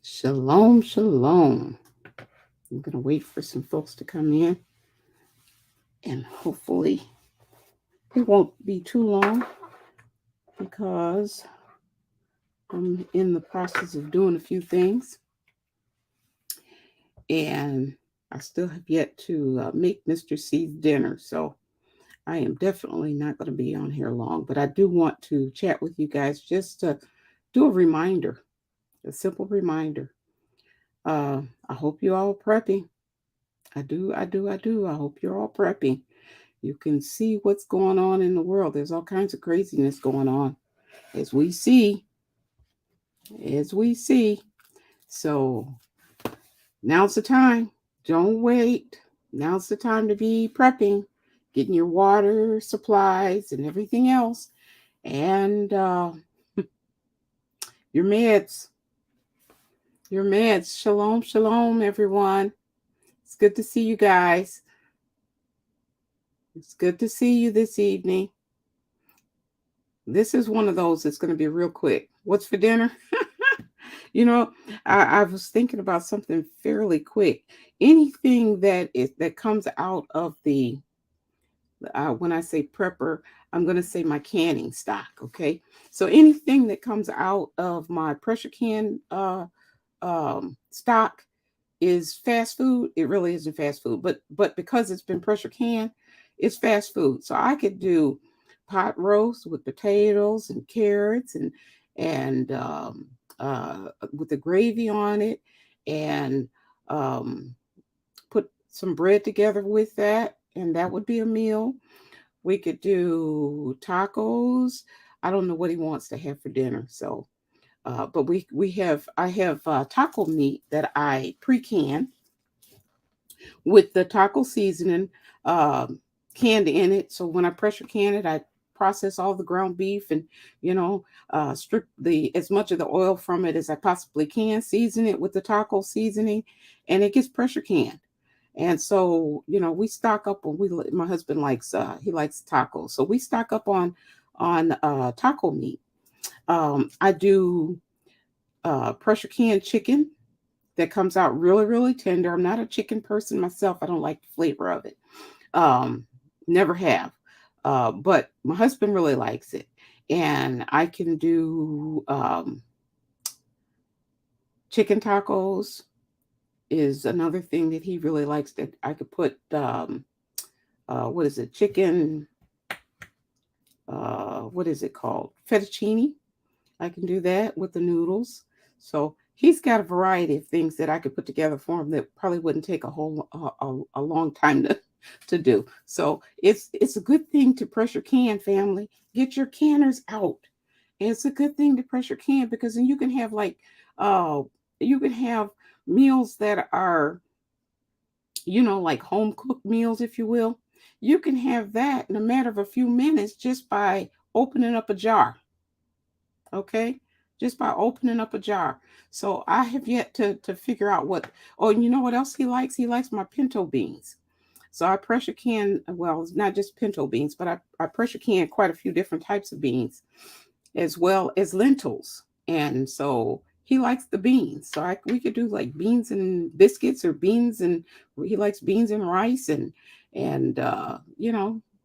Shalom, shalom. I'm going to wait for some folks to come in and hopefully it won't be too long because I'm in the process of doing a few things and I still have yet to make Mr. C's dinner. So I am definitely not going to be on here long, but I do want to chat with you guys just to do a reminder, a simple reminder. Uh, I hope you all are prepping. I do. I hope you're all prepping. You can see what's going on in the world. There's all kinds of craziness going on as we see, as we see. So now's the time. Don't wait. Now's the time to be prepping, getting your water supplies and everything else, and your meds. Your meds. Shalom, shalom, everyone. It's good to see you guys. It's good to see you this evening. This is one of those that's going to be real quick. What's for dinner? You know, I was thinking about something fairly quick. Anything that comes out of the when I say prepper, I'm going to say my canning stock. Okay, so anything that comes out of my pressure can stock is fast food. It really isn't fast food, but because it's been pressure canned, it's fast food. So I could do pot roast with potatoes and carrots and with the gravy on it, and um, put some bread together with that, and that would be a meal. We could do tacos. I don't know what he wants to have for dinner, so but we have I have taco meat that I pre-can with the taco seasoning um, canned in it. So when I pressure can it, I process all the ground beef and you know strip the as much of the oil from it as I possibly can. Season it with the taco seasoning, and it gets pressure canned. And so we stock up on we my husband likes he likes tacos, so we stock up on taco meat. I do pressure can chicken that comes out really, really tender. I'm not a chicken person myself. I don't like the flavor of it. Um, Never have. But my husband really likes it. And I can do chicken tacos is another thing that he really likes that I could put what is it? Chicken what is it called? Fettuccine. I can do that with the noodles. So he's got a variety of things that I could put together for him that probably wouldn't take a long time to do. So it's a good thing to pressure can, family. Get your canners out. And it's a good thing to pressure can because then you can have uh you can have meals that are like home cooked meals, if you will. You can have that in a matter of a few minutes just by opening up a jar. Okay, just by opening up a jar. So I have yet to figure out what. Oh, and you know what else he likes? He likes my pinto beans. So I pressure can, well, it's not just pinto beans, but I pressure can quite a few different types of beans as well as lentils. And so he likes the beans. So we could do like beans and biscuits or beans and he likes beans and rice and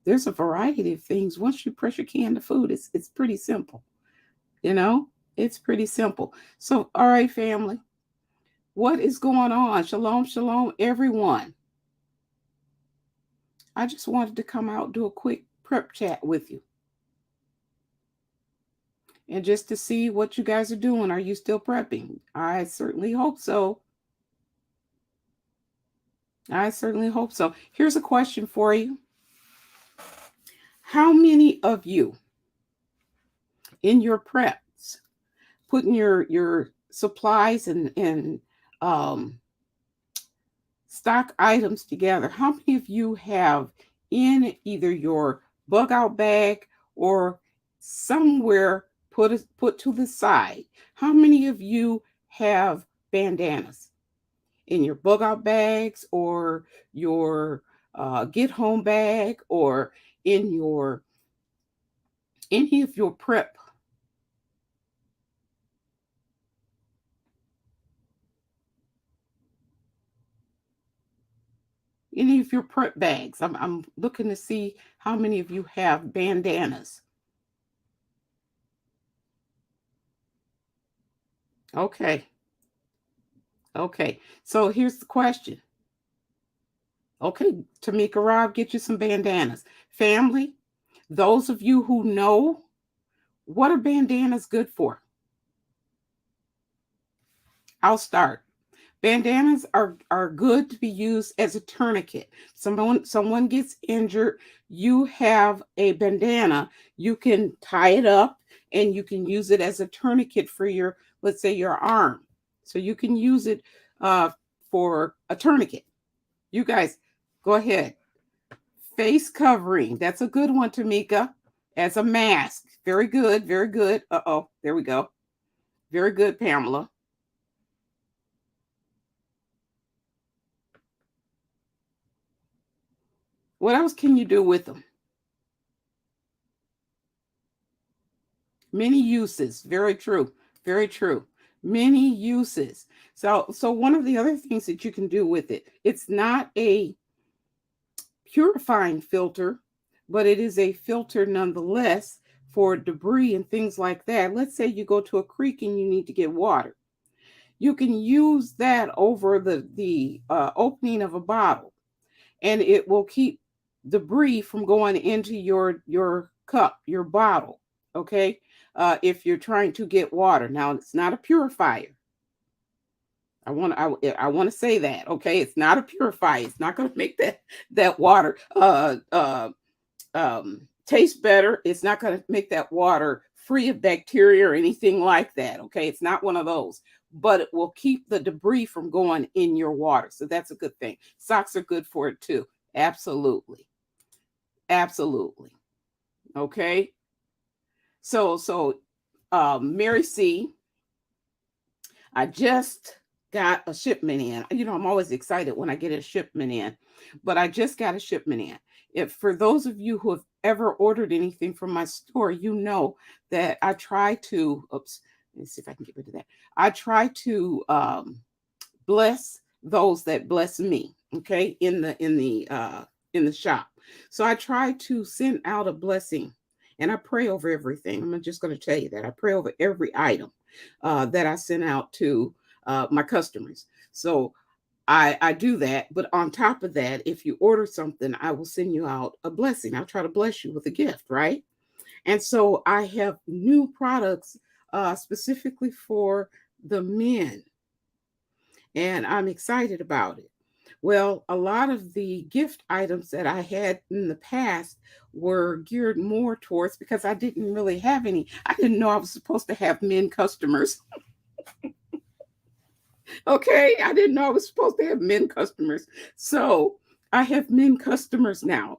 there's a variety of things. Once you pressure can the food, it's pretty simple. You know, it's pretty simple. So, all right, family, what is going on? Shalom, shalom, everyone. I just wanted to come out, do a quick prep chat with you and just to see what you guys are doing. Are you still prepping? I certainly hope so. I certainly hope so. Here's a question for you. How many of you in your preps putting your supplies and um stock items together, how many of you have in either your bug out bag or somewhere put to the side? How many of you have bandanas in your bug out bags or your get home bag or in your any of your prep any of your prep bags? I'm looking to see how many of you have bandanas. Okay. Okay. So here's the question. Okay, Tamika Rob, get you some bandanas. Family, those of you who know, what are bandanas good for? I'll start. Bandanas are good to be used as a tourniquet. Someone gets injured, you have a bandana, you can tie it up and you can use it as a tourniquet for your, let's say, your arm. So you can use it for a tourniquet. You guys, go ahead. Face covering. That's a good one, Tamika. As a mask. Very good. Very good. Uh-oh. There we go. Very good, Pamela. What else can you do with them? Many uses. Very true. Very true. Many uses. So one of the other things that you can do with it, it's not a purifying filter, but it is a filter nonetheless for debris and things like that. Let's say you go to a creek and you need to get water. You can use that over the opening of a bottle, and it will keep debris from going into your cup, your bottle. Okay, if you're trying to get water. Now, it's not a purifier. I want to say that. Okay, it's not a purifier. It's not going to make that water taste better. It's not going to make that water free of bacteria or anything like that. Okay, it's not one of those, but it will keep the debris from going in your water. So that's a good thing. Socks are good for it too. Absolutely. Absolutely. Okay. So Mary C, I just got a shipment in. You know, I'm always excited when I get a shipment in, but I just got a shipment in. If for those of you who have ever ordered anything from my store, you know that I try to, oops, let me see if I can get rid of that. I try to bless those that bless me, okay, in the shop. So I try to send out a blessing and I pray over everything. I'm just going to tell you that I pray over every item that I send out to my customers. So I do that. But on top of that, if you order something, I will send you out a blessing. I'll try to bless you with a gift, right? And so I have new products specifically for the men, and I'm excited about it. Well, a lot of the gift items that I had in the past were geared more towards because I didn't really have any. I didn't know I was supposed to have men customers. Okay, I didn't know I was supposed to have men customers. So I have men customers now.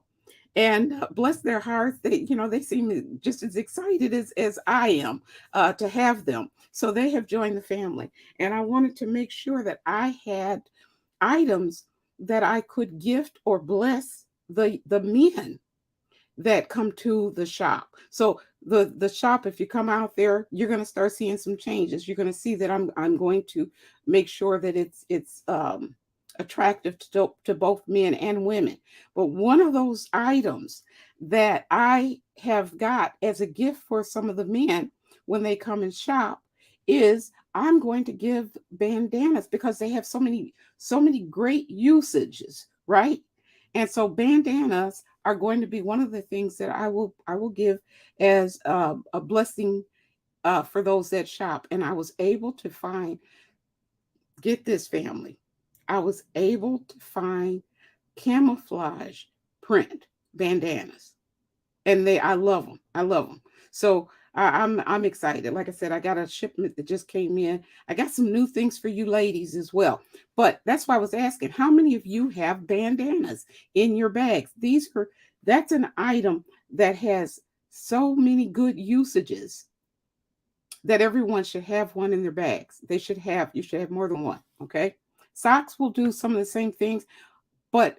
And bless their hearts, they seem just as excited as I am to have them. So they have joined the family. And I wanted to make sure that I had items that I could gift or bless the men that come to the shop. So the shop, if you come out there, you're going to start seeing some changes. You're going to see that I'm going to make sure that it's attractive to both men and women. But one of those items that I have got as a gift for some of the men when they come and shop is I'm going to give bandanas because they have so many great usages, right? And so bandanas are going to be one of the things that I will give as a blessing for those that shop. And I was able to find, get this, family, I was able to find camouflage print bandanas, and I love them. I love them. So I'm excited. Like I said, I got a shipment that just came in. I got some new things for you ladies as well. But that's why I was asking, how many of you have bandanas in your bags? That's an item that has so many good usages that everyone should have one in their bags. You should have more than one. Okay. Socks will do some of the same things, but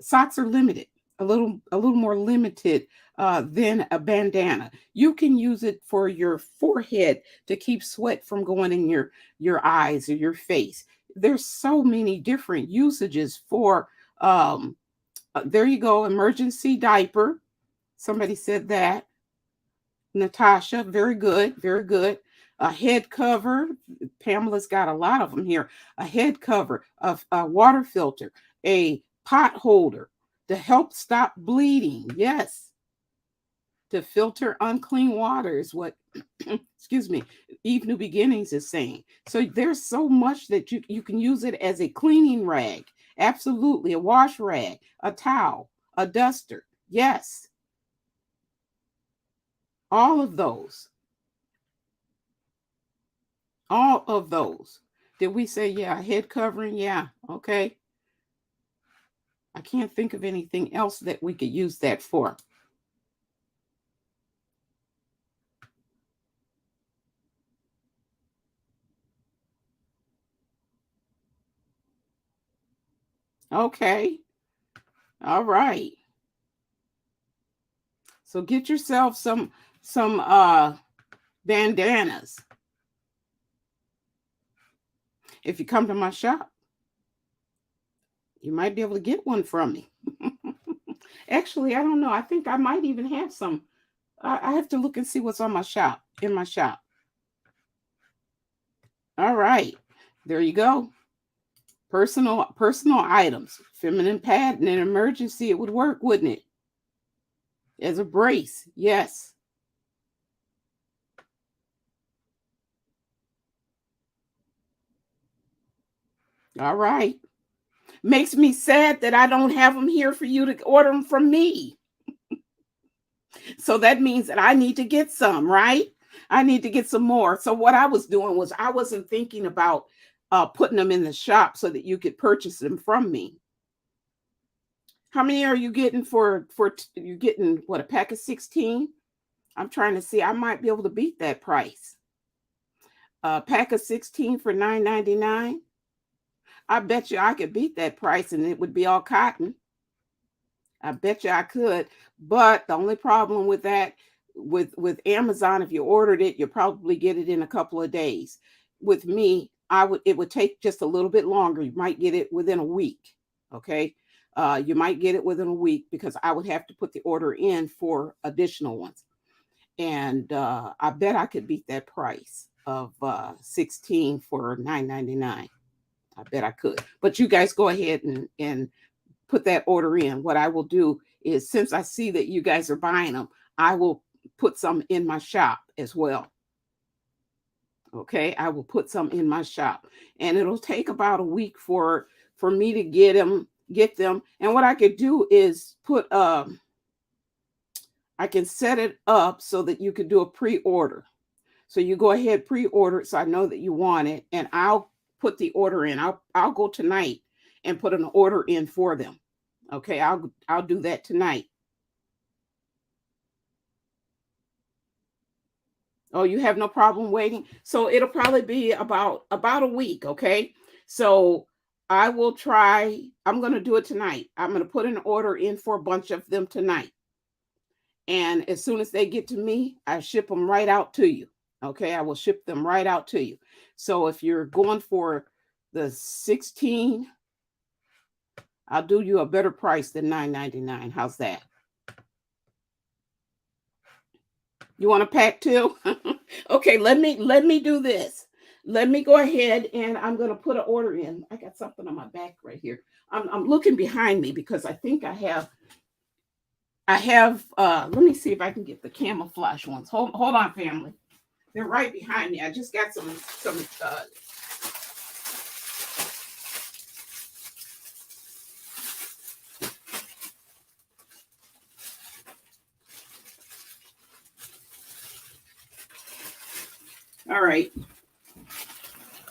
socks are limited, a little more limited than a bandana. You can use it for your forehead to keep sweat from going in your eyes or your face. There's so many different usages for There you go. Emergency diaper. Somebody said that. Natasha, very good, very good. A head cover. Pamela's got a lot of them here. A head cover, a water filter, a pot holder to help stop bleeding. Yes. To filter unclean water is what, excuse me, Eve New Beginnings is saying. So there's so much that you can use it as a cleaning rag. Absolutely. A wash rag, a towel, a duster. Yes. All of those. All of those. Did we say, yeah, head covering? Yeah. Okay. I can't think of anything else that we could use that for. Okay. All right. So get yourself some bandanas. If you come to my shop, you might be able to get one from me. Actually, I don't know. I think I might even have some. I have to look and see what's on my shop, in my shop. All right. There you go. Personal items. Feminine pad in an emergency, it would work, wouldn't it? As a brace. Yes. All right. Makes me sad that I don't have them here for you to order them from me. So that means that I need to get some, right? I need to get some more. So what I was doing was I wasn't thinking about putting them in the shop so that you could purchase them from me. How many are you getting for you getting what, a pack of 16? I'm trying to see. I might be able to beat that price. A pack of 16 for $9.99. I bet you I could beat that price and it would be all cotton. I bet you I could. But the only problem with that, with Amazon, if you ordered it, you'll probably get it in a couple of days. With me, it would take just a little bit longer. You might get it within a week. Okay. You might get it within a week because I would have to put the order in for additional ones. And I bet I could beat that price of 16 for $9.99. I bet I could. But you guys go ahead and put that order in. What I will do is, since I see that you guys are buying them, I will put some in my shop as well. Okay, I will put some in my shop, and it'll take about a week for me to get them. And what I could do is put I can set it up so that you could do a pre-order. So you go ahead, pre-order it, so I know that you want it, and I'll put the order in. I'll go tonight and put an order in for them. Okay, I'll do that tonight. Oh, you have no problem waiting? So it'll probably be about a week, okay? So I will try. I'm going to do it tonight. I'm going to put an order in for a bunch of them tonight. And as soon as they get to me, I ship them right out to you. Okay, I will ship them right out to you. So if you're going for the 16, I'll do you a better price than $9.99. How's that? You want a pack too? Okay, let me do this. Let me go ahead and I'm going to put an order in. I got something on my back right here. I'm looking behind me because I think I have let me see if I can get the camouflage ones. Hold on, family. They're right behind me. I just got some all right.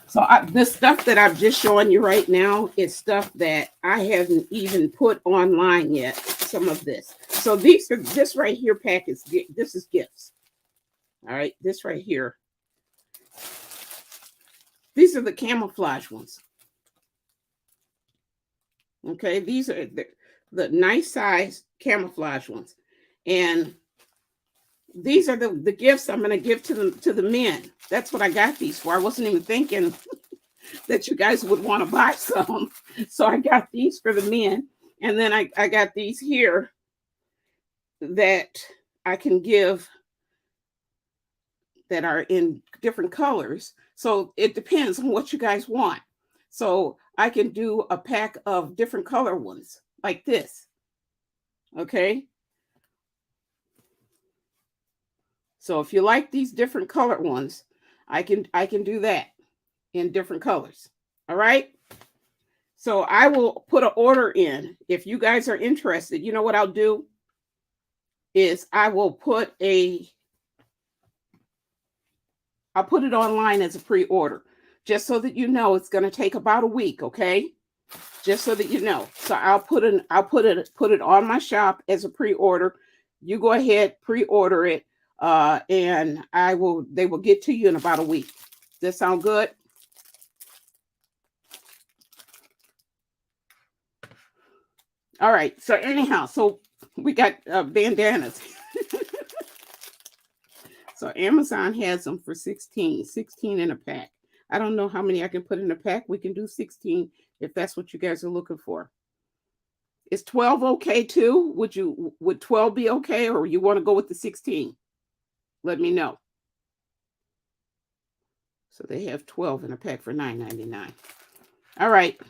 So this stuff that I'm just showing you right now is stuff that I haven't even put online yet. Some of this. So this right here pack is, this is gifts. All right, this right here. These are the camouflage ones. Okay, these are the nice size camouflage ones. And these are the gifts I'm going to give to the men. That's what I got these for. I wasn't even thinking that you guys would want to buy some. So I got these for the men. And then I got these here that I can give that are in different colors. So it depends on what you guys want. So I can do a pack of different color ones like this. Okay. So if you like these different colored ones, I can do that in different colors. All right. So I will put an order in. If you guys are interested, you know what I'll do is I'll put it online as a pre-order, just so that you know it's going to take about a week, okay? Just so that you know. So I'll put it on my shop as a pre-order. You go ahead, pre-order it, and they will get to you in about a week. Does that sound good? All right. So anyhow, so we got bandanas. So Amazon has them for 16 in a pack. I don't know how many I can put in a pack. We can do 16 if that's what you guys are looking for. Is 12 okay too? Would 12 be okay, or you want to go with the 16? Let me know. So they have 12 in a pack for $9.99. All right.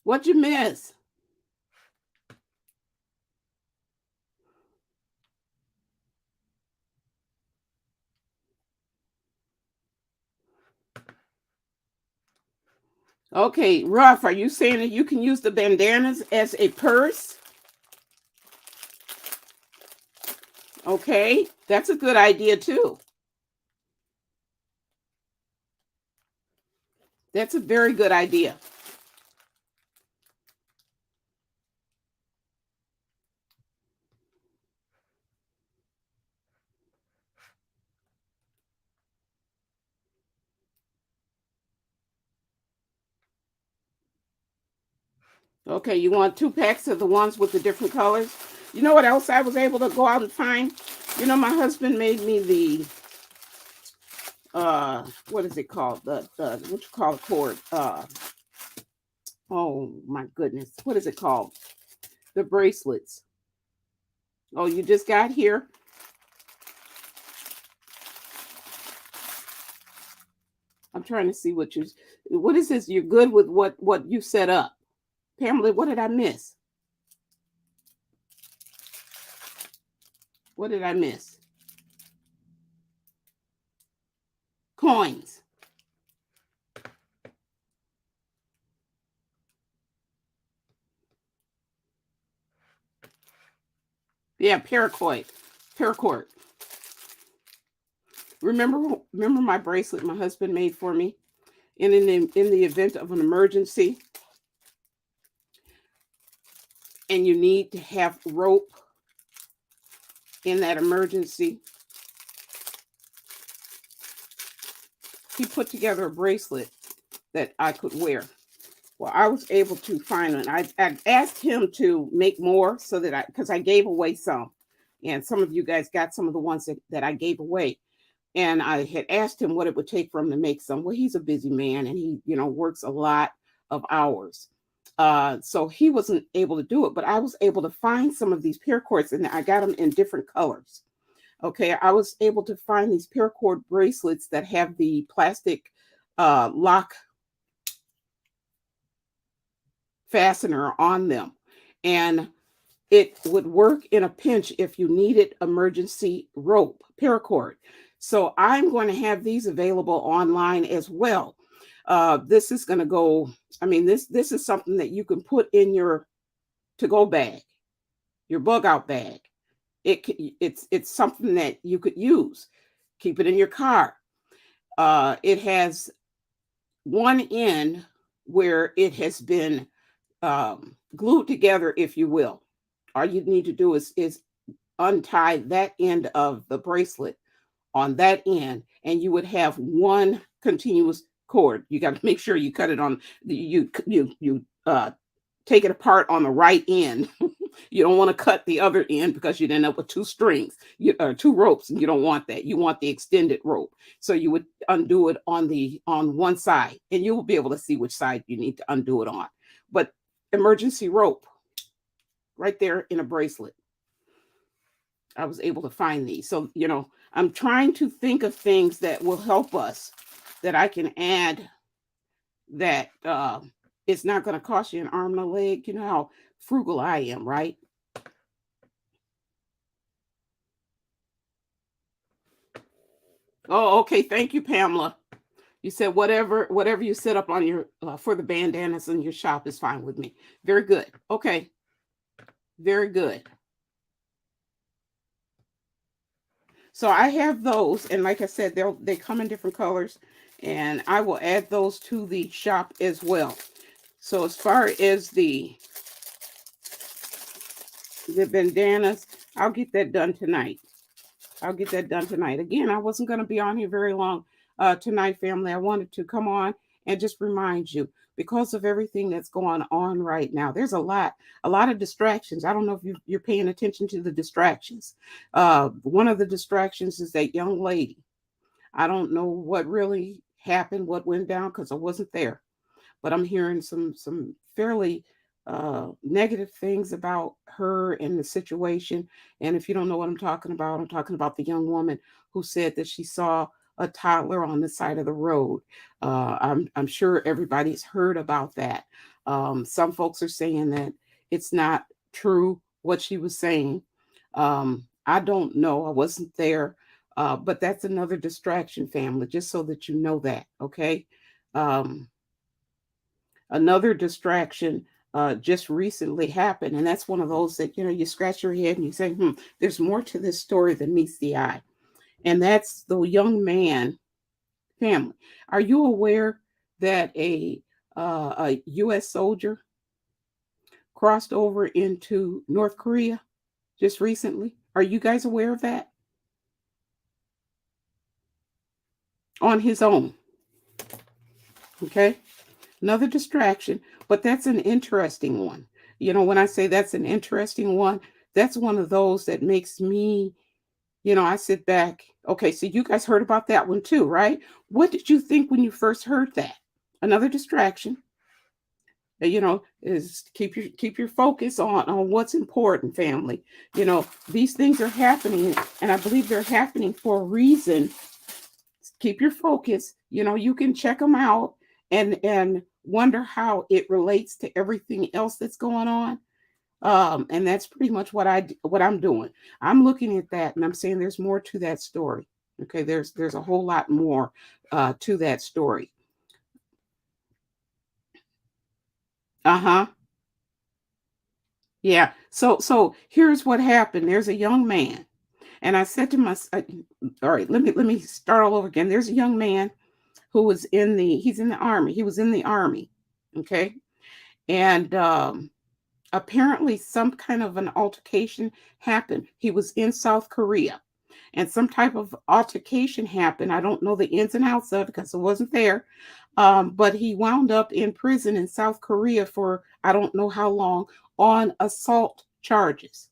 What'd you miss? Okay, Ruff, are you saying that you can use the bandanas as a purse? Okay, that's a good idea too. That's a very good idea. Okay, you want 2 packs of the ones with the different colors? You know what else I was able to go out and find? You know, my husband made me the what is it called? The what you call it, cord? Oh my goodness, what is it called? The bracelets. Oh, you just got here? I'm trying to see what is this? You're good with what you set up. Pamela, what did I miss? What did I miss? Coins. Yeah, paracord. Paracord. Remember my bracelet my husband made for me? And in the event of an emergency, and you need to have rope in that emergency, he put together a bracelet that I could wear. Well, I was able to find one. I asked him to make more so that because I gave away some, and some of you guys got some of the ones that I gave away. And I had asked him what it would take for him to make some. Well, he's a busy man, and he, works a lot of hours. So he wasn't able to do it, but I was able to find some of these paracords, and I got them in different colors. Okay, I was able to find these paracord bracelets that have the plastic lock fastener on them, and it would work in a pinch if you needed emergency rope, paracord. So I'm going to have these available online as well. This is going to go, this is something that you can put in your to-go bag, your bug out bag. It's something that you could use. Keep it in your car. It has one end where it has been glued together, if you will. All you need to do is untie that end of the bracelet on that end, and you would have one continuous cord. You got to make sure you cut it on you take it apart on the right end You don't want to cut the other end because you end up with two strings, two ropes, and you don't want that. You want the extended rope. So you would undo it on one side, and you will be able to see which side you need to undo it on. But emergency rope right there in a bracelet. I was able to find these. So, I'm trying to think of things that will help us, that I can add, that it's not going to cost you an arm and a leg. You know how frugal I am, right? Oh, okay. Thank you, Pamela. You said whatever you set up on your for the bandanas in your shop is fine with me. Very good. Okay. Very good. So I have those, and like I said, they come in different colors, and I will add those to the shop as well. So as far as the bandanas, I'll get that done tonight. Again, I wasn't going to be on here very long tonight, family. I wanted to come on and just remind you, because of everything that's going on right now, there's a lot of distractions. I don't know if you're paying attention to the distractions. One of the distractions is that young lady. I don't know what really happened, what went down, because I wasn't there. But I'm hearing some fairly negative things about her and the situation. And if you don't know what I'm talking about the young woman who said that she saw a toddler on the side of the road. I'm sure everybody's heard about that. Some folks are saying that it's not true what she was saying. I don't know. I wasn't there. But that's another distraction, family, just so that you know that, okay? Um, Another distraction just recently happened, and that's one of those that you scratch your head and you say, there's more to this story than meets the eye. And that's the young man. Family, are you aware that a U.S. soldier crossed over into North Korea just recently? Are you guys aware of that? On his own. Okay. Another distraction, but that's an interesting one. When I say that's an interesting one, that's one of those that makes me, I sit back. Okay, so you guys heard about that one too, right? What did you think when you first heard that? Another distraction, is keep your focus on what's important, family. These things are happening, and I believe they're happening for a reason. Keep your focus. You can check them out and wonder how it relates to everything else that's going on. And that's pretty much what I'm doing. I'm looking at that and I'm saying there's more to that story. Okay, there's a whole lot more to that story. Uh-huh. Yeah. So here's what happened. There's a young man, and I said to myself, all right, let me start all over again. There's a young man who was he's in the army. He was in the army. Okay. And apparently some kind of an altercation happened. He was in South Korea, and some type of altercation happened. I don't know the ins and outs of it because I wasn't there. But he wound up in prison in South Korea for I don't know how long on assault charges.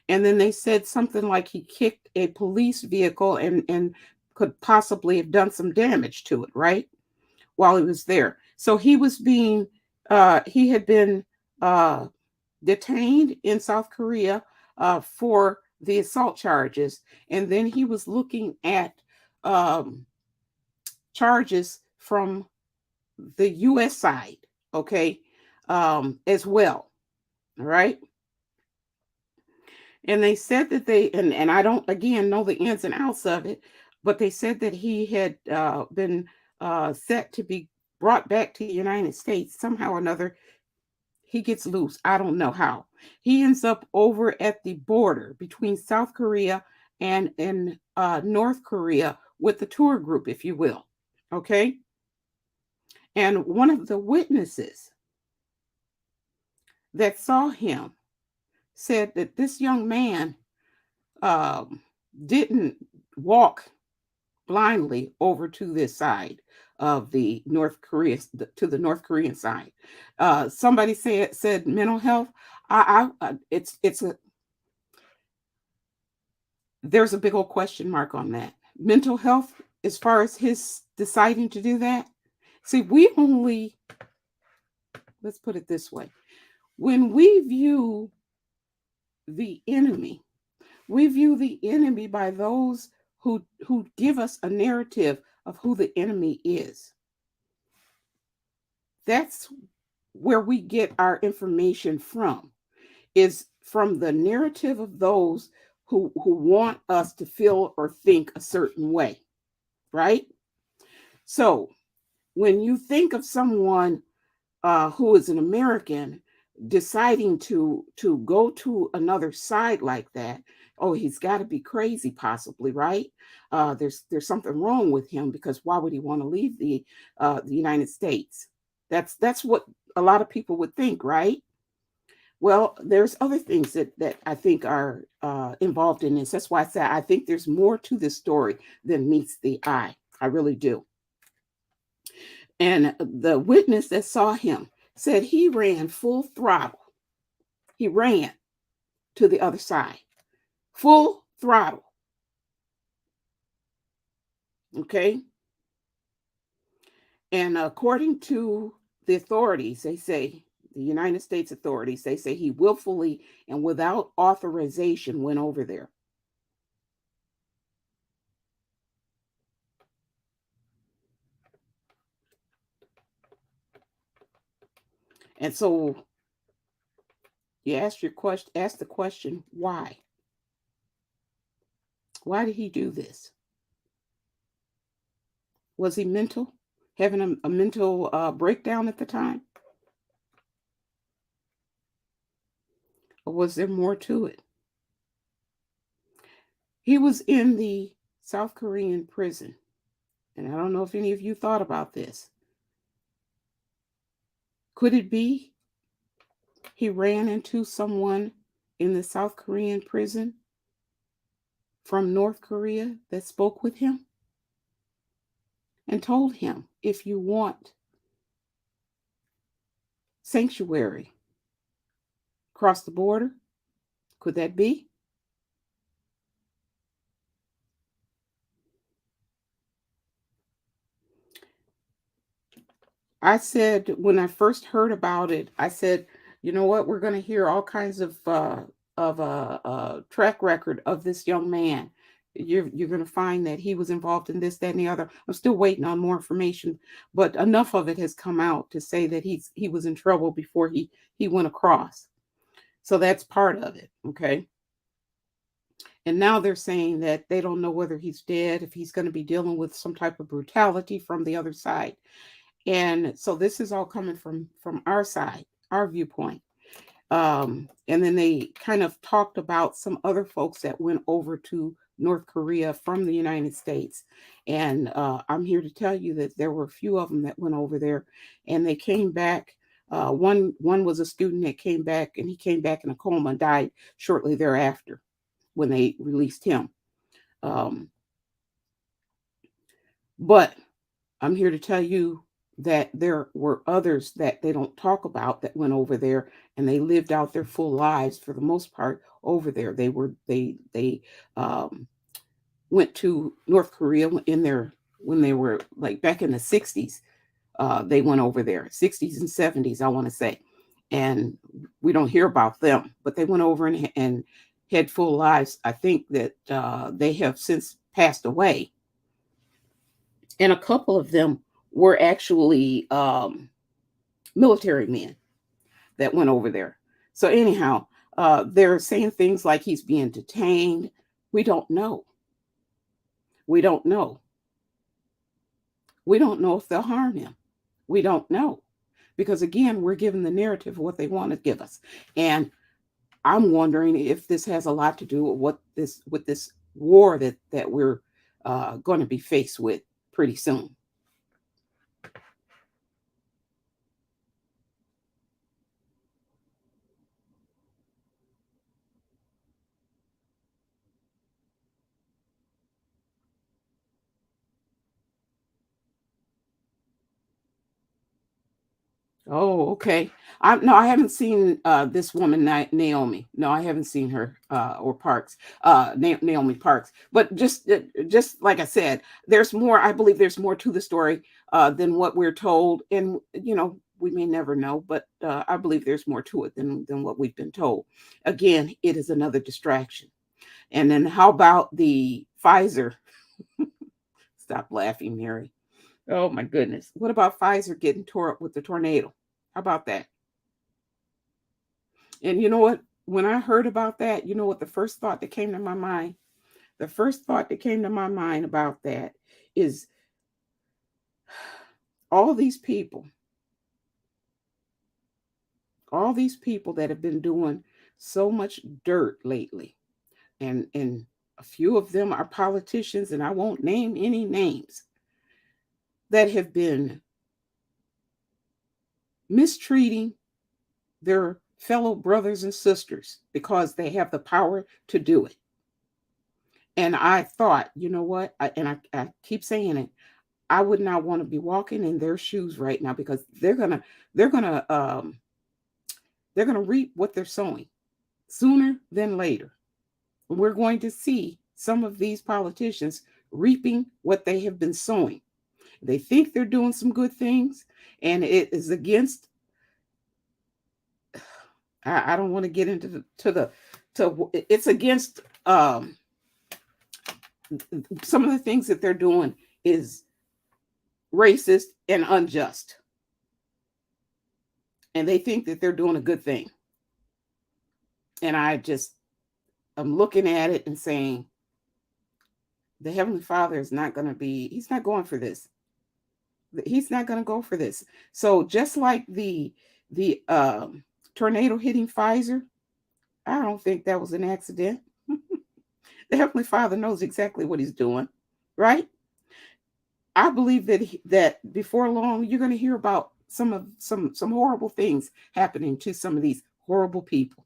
And then they said something like he kicked a police vehicle and could possibly have done some damage to it, right? While he was there. So he had been detained in South Korea for the assault charges. And then he was looking at um, charges from the U.S. side, okay, as well. All right. And they said that and I don't, again, know the ins and outs of it, but they said that he had been set to be brought back to the United States somehow or another. He gets loose. I don't know how. He ends up over at the border between South Korea and North Korea with the tour group, if you will. Okay. And one of the witnesses that saw him said that this young man didn't walk blindly over to this side of the North Korea to the North Korean side. Somebody said mental health. It's a there's a big old question mark on that. Mental health, as far as his deciding to do that. See, we only, let's put it this way, when the enemy, we view the enemy by those who give us a narrative of who the enemy is. That's where we get our information from, is from the narrative of those who want us to feel or think a certain way, right? So when you think of someone who is an American deciding to go to another side like that, oh, he's got to be crazy, possibly, right? There's something wrong with him, because why would he want to leave the United States? That's what a lot of people would think, right? Well, there's other things that I think are involved in this. That's why I say I think there's more to this story than meets the eye. I really do. And the witness that saw him said he ran full throttle. He ran to the other side, full throttle. Okay. And according to the authorities, they say, the United States authorities, they say he willfully and without authorization went over there. And so you ask the question, why? Why did he do this? Was he mental? Having a mental breakdown at the time? Or was there more to it? He was in the South Korean prison. And I don't know if any of you thought about this. Could it be he ran into someone in the South Korean prison from North Korea that spoke with him and told him, if you want sanctuary, cross the border? Could that be? I said, when I first heard about it, I said, you know what? We're going to hear all kinds of track record of this young man. You're going to find that he was involved in this, that, and the other. I'm still waiting on more information, but enough of it has come out to say that he was in trouble before he went across. So that's part of it, okay? And now they're saying that they don't know whether he's dead, if he's going to be dealing with some type of brutality from the other side. And so this is all coming from our side, our viewpoint. And then they kind of talked about some other folks that went over to North Korea from the United States. And I'm here to tell you that there were a few of them that went over there, and they came back. One was a student that came back, and he came back in a coma and died shortly thereafter when they released him. Um, but I'm here to tell you that there were others that they don't talk about that went over there, and they lived out their full lives for the most part over there. They went to North Korea in their when they were like back in the 60s. They went over there, 60s and 70s, I want to say. And we don't hear about them, but they went over and had full lives. I think that they have since passed away, and a couple of them were actually military men that went over there. So anyhow, they're saying things like he's being detained. We don't know. We don't know. We don't know if they'll harm him. We don't know, because again, we're given the narrative of what they want to give us, and I'm wondering if this has a lot to do with this war that we're going to be faced with pretty soon. Oh, okay. I haven't seen this woman Naomi. No, I haven't seen her or Parks. Naomi Parks. But just like I said, there's more. I believe there's more to the story than what we're told, and we may never know. But I believe there's more to it than what we've been told. Again, it is another distraction. And then how about the Pfizer? Stop laughing, Mary. Oh my goodness. What about Pfizer getting tore up with the tornado? How about that? And you know what? When I heard about that, you know what the first thought that came to my mind? The first thought that came to my mind about that is all these people, all these people that have been doing so much dirt lately. And a few of them are politicians, and I won't name any names, that have been mistreating their fellow brothers and sisters because they have the power to do it. And I thought, you know what? I keep saying it. I would not want to be walking in their shoes right now, because they're gonna they're gonna reap what they're sowing sooner than later. We're going to see some of these politicians reaping what they have been sowing. They think they're doing some good things, and it is against. I don't want to get into it's against some of the things that they're doing is racist and unjust, and they think that they're doing a good thing. And I'm looking at it and saying, the Heavenly Father is not going to be, he's not going for this. He's not going to go for this. So just like the tornado hitting Pfizer, I don't think that was an accident. The Heavenly Father knows exactly what he's doing, right? I believe that before long you're going to hear about some horrible things happening to some of these horrible people.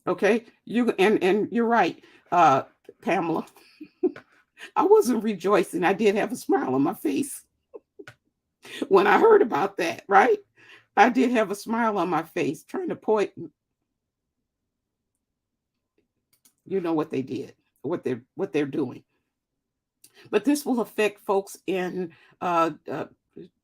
Okay, and you're right, Pamela. I wasn't rejoicing. I did have a smile on my face when I heard about that. Right, I did have a smile on my face, trying to point. You know what they did, what they're doing. But this will affect folks in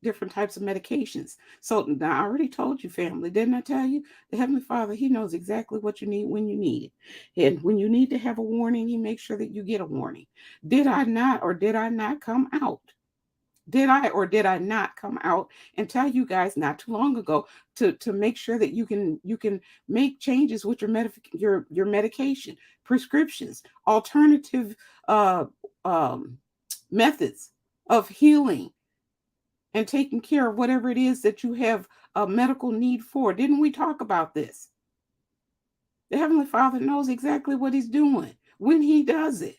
different types of medications. So now I already told you, family, didn't I tell you? The Heavenly Father, He knows exactly what you need when you need it. And when you need to have a warning, He makes sure that you get a warning. Did I not, or did I not come out? Did I or did I not come out and tell you guys not too long ago to make sure that you can make changes with your medication, prescriptions, alternative uh, um, methods of healing and taking care of whatever it is that you have a medical need for? Didn't we talk about this? The Heavenly Father knows exactly what He's doing when He does it.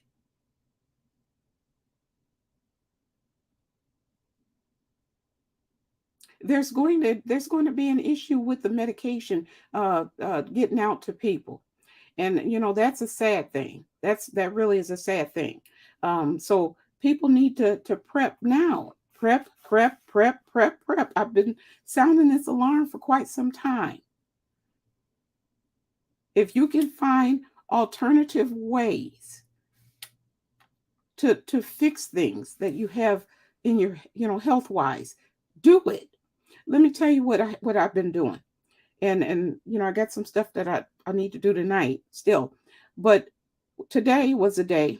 There's going to be an issue with the medication getting out to people, and that's a sad thing. That really is a sad thing. So people need to prep now. Prep, prep, prep, prep, prep. I've been sounding this alarm for quite some time. If you can find alternative ways to fix things that you have in your health wise, do it. Let me tell you what I've been doing. And I got some stuff that I need to do tonight still. But today was a day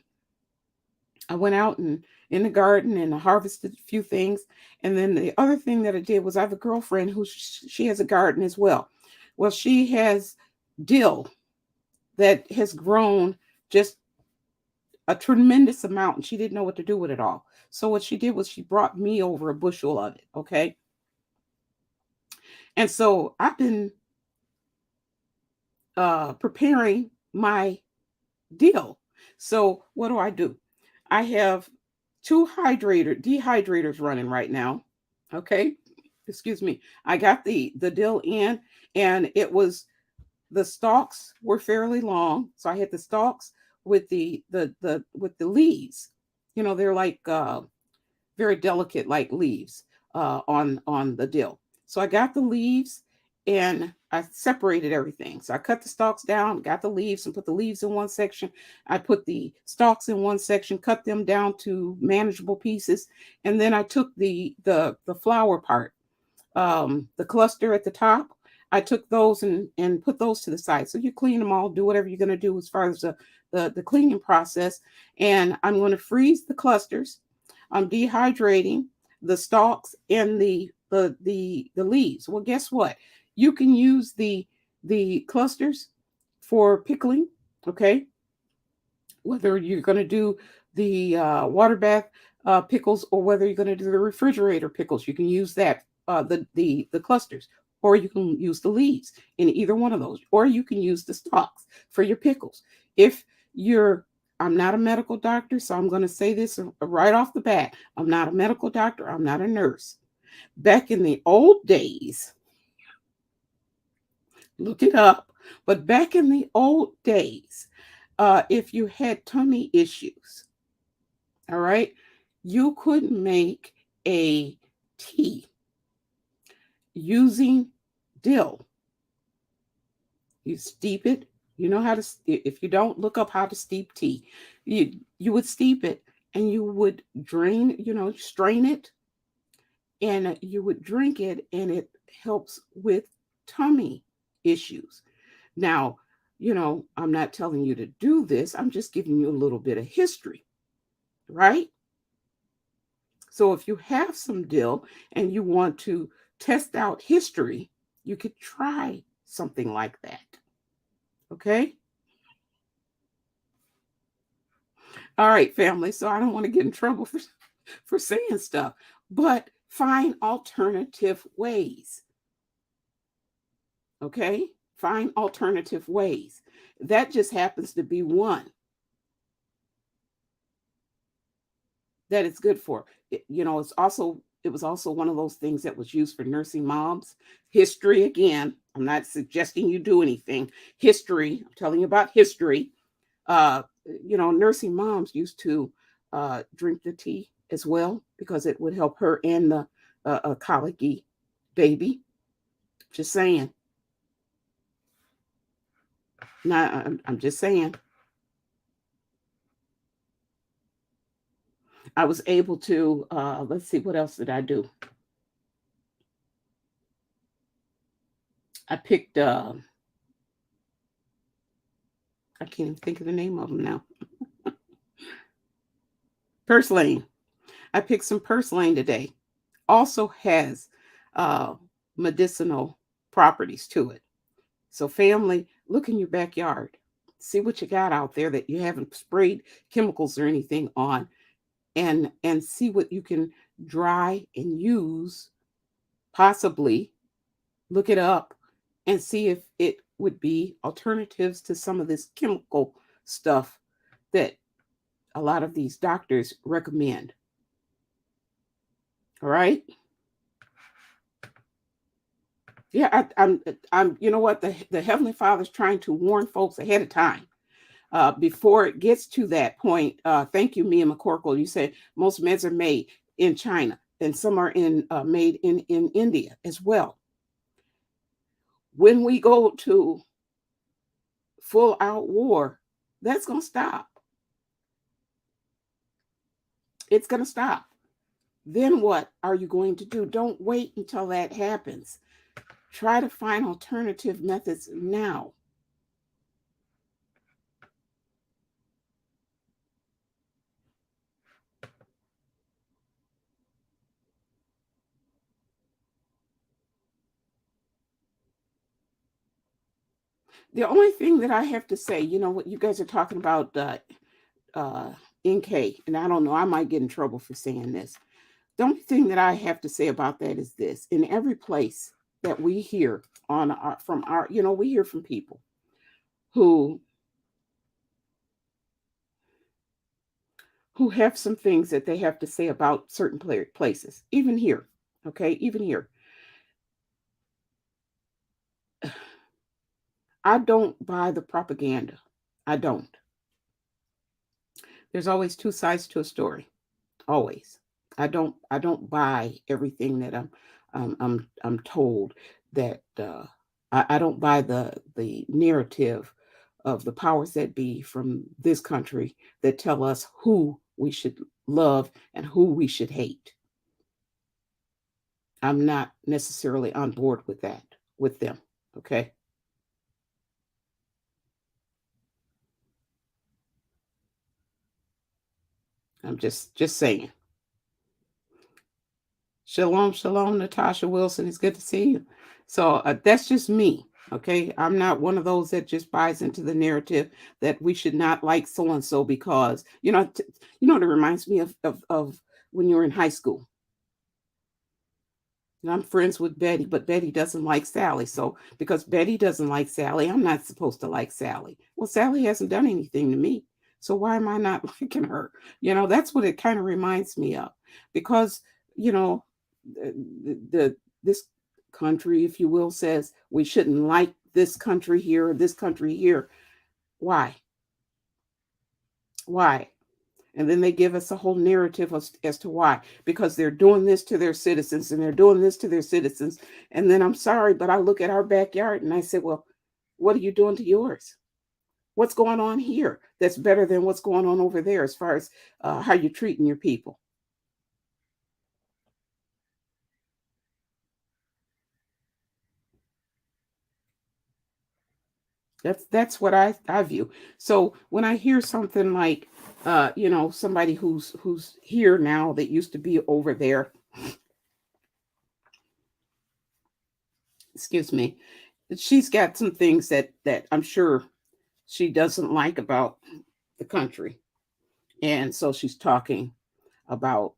I went out and in the garden and I harvested a few things. And then the other thing that I did was I have a girlfriend who she has a garden as well. Well, she has dill that has grown just a tremendous amount, and she didn't know what to do with it all. So what she did was she brought me over a bushel of it. Okay. And so I've been preparing my deal. So what do? I have two dehydrators running right now. Okay. Excuse me. I got the dill in, and the stalks were fairly long. So I had the stalks with the leaves. They're like very delicate like leaves. on the dill. So I got the leaves and I separated everything. So I cut the stalks down, got the leaves, and put the leaves in one section. I put the stalks in one section, cut them down to manageable pieces, and then I took the flower part, the cluster at the top. I took those and put those to the side. So you clean them all, do whatever you're going to do as far as the cleaning process. And I'm going to freeze the clusters. I'm dehydrating the stalks and the leaves. Well, guess what? You can use the clusters for pickling. Okay, whether you're going to do the water bath pickles or whether you're going to do the refrigerator pickles, you can use that the clusters, or you can use the leaves in either one of those, or you can use the stalks for your pickles. If you're I'm not a medical doctor, so I'm going to say this right off the bat. I'm not a medical doctor. I'm not a nurse. Back in the old days, look it up, but back in the old days, if you had tummy issues, all right, you could make a tea using dill. You steep it. You know how to, if you don't, look up how to steep tea. You would steep it and you would drain, strain it, and you would drink it, and it helps with tummy issues. Now, I'm not telling you to do this. I'm just giving you a little bit of history, right? So if you have some dill and you want to test out history, you could try something like that. Okay? All right, family. So I don't want to get in trouble for saying stuff, but find alternative ways. Okay? Find alternative ways. That just happens to be one that it's good for. It was also one of those things that was used for nursing moms. History again. I'm not suggesting you do anything. History. I'm telling you about history. Nursing moms used to drink the tea as well because it would help her and the colicky baby. Just saying. Now, I'm just saying. I was able to, let's see, what else did I do? I picked, I can't even think of the name of them now. Purslane. I picked some purslane today. Also has uh, medicinal properties to it. So, family, look in your backyard. See what you got out there that you haven't sprayed chemicals or anything on, and see what you can dry and use. Possibly look it up and see if it would be alternatives to some of this chemical stuff that a lot of these doctors recommend. All right. Yeah, I'm. You know what? The Heavenly Father's trying to warn folks ahead of time before it gets to that point. Thank you, Mia McCorkle. You said most meds are made in China, and some are made in India as well. When we go to full out war, that's going to stop. It's going to stop. Then what are you going to do? Don't wait until that happens. Try to find alternative methods now. The only thing that I have to say, what you guys are talking about, uh, NK, and I don't know, I might get in trouble for saying this. The only thing that I have to say about that is this: in every place that we hear we hear from people who have some things that they have to say about certain places, even here. Okay, even here. I don't buy the propaganda. I don't. There's always two sides to a story. Always. I don't buy everything that I'm told. That I don't buy the narrative of the powers that be from this country that tell us who we should love and who we should hate. I'm not necessarily on board with that with them. Okay. I'm just saying. Shalom, shalom, Natasha Wilson. It's good to see you. So that's just me. Okay. I'm not one of those that just buys into the narrative that we should not like so and so because, what it reminds me of when you were in high school. And I'm friends with Betty, but Betty doesn't like Sally. So because Betty doesn't like Sally, I'm not supposed to like Sally. Well, Sally hasn't done anything to me. So why am I not liking her? That's what it kind of reminds me of. Because, you know, this country, if you will, says we shouldn't like this country here or this country here. Why? Why? And then they give us a whole narrative as to why. Because they're doing this to their citizens and they're doing this to their citizens. And then I'm sorry, but I look at our backyard and I say, well, what are you doing to yours? What's going on here that's better than what's going on over there as far as how you're treating your people? That's what I view. So when I hear something like, somebody who's here now that used to be over there, excuse me, she's got some things that I'm sure she doesn't like about the country. And so she's talking about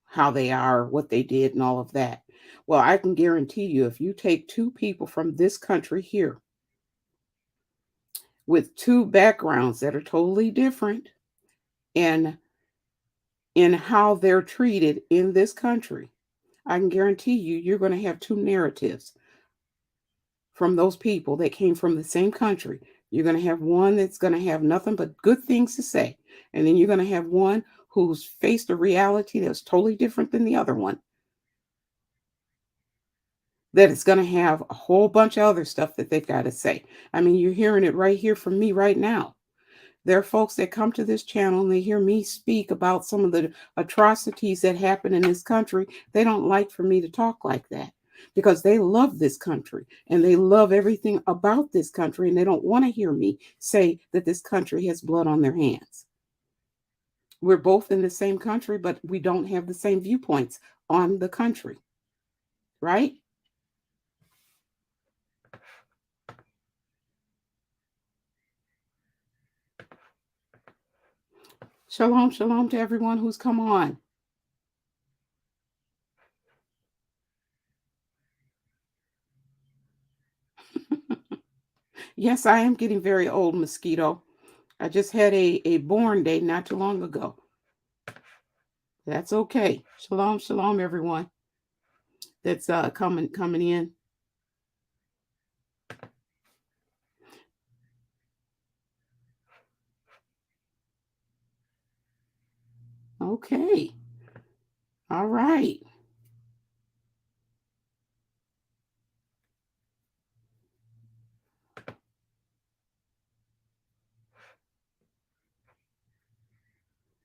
how they are, what they did, and all of that. Well, I can guarantee you, if you take two people from this country here with two backgrounds that are totally different and in how they're treated in this country, I can guarantee you, you're going to have two narratives from those people that came from the same country. You're going to have one that's going to have nothing but good things to say. And then you're going to have one who's faced a reality that's totally different than the other one, that is going to have a whole bunch of other stuff that they've got to say. I mean, you're hearing it right here from me right now. There are folks that come to this channel and they hear me speak about some of the atrocities that happen in this country. They don't like for me to talk like that because they love this country and they love everything about this country, and they don't want to hear me say that this country has blood on their hands. We're both in the same country, but we don't have the same viewpoints on the country, right? Shalom, shalom to everyone who's come on. Yes, I am getting very old, Mosquito. I just had a born day not too long ago. That's okay. Shalom, shalom, everyone that's coming in. Okay. All right.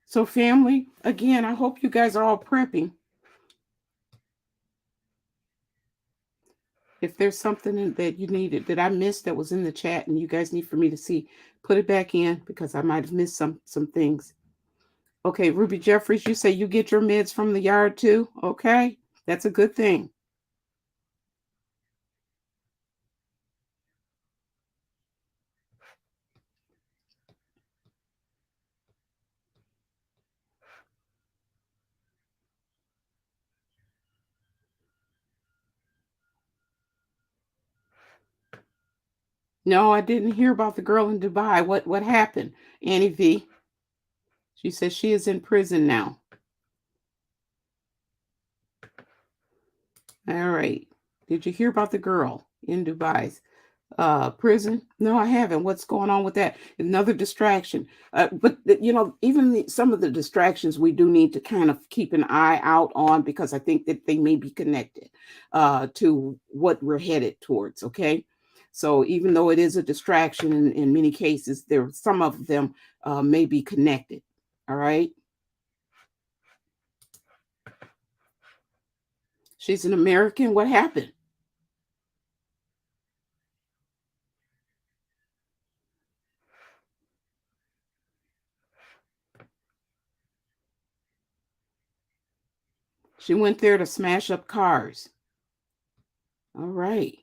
So, family, again, I hope you guys are all prepping. If there's something that you needed that I missed that was in the chat and you guys need for me to see, put it back in because I might have missed some things. Okay, Ruby Jeffries, you say you get your meds from the yard too? Okay, that's a good thing. No, I didn't hear about the girl in Dubai. What happened? Annie V. She says she is in prison now. All right. Did you hear about the girl in Dubai? Prison? No, I haven't. What's going on with that? Another distraction. But even some of the distractions we do need to kind of keep an eye out on, because I think that they may be connected to what we're headed towards. Okay, so even though it is a distraction in many cases, some of them may be connected. All right. She's an American. What happened? She went there to smash up cars. All right.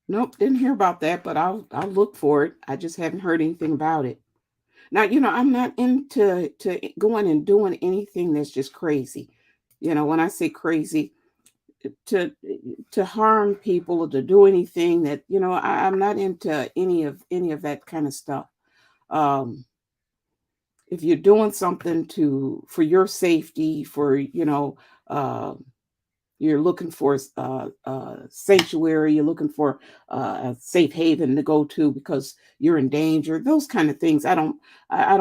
Nope, didn't hear about that, but I'll look for it. I just haven't heard anything about it. Now, I'm not into going and doing anything that's just crazy. When I say crazy, to harm people or to do anything that, I'm not into any of that kind of stuff. Um, if you're doing something for your safety, for uh, you're looking for sanctuary, you're looking for a safe haven to go to because you're in danger, those kind of things I don't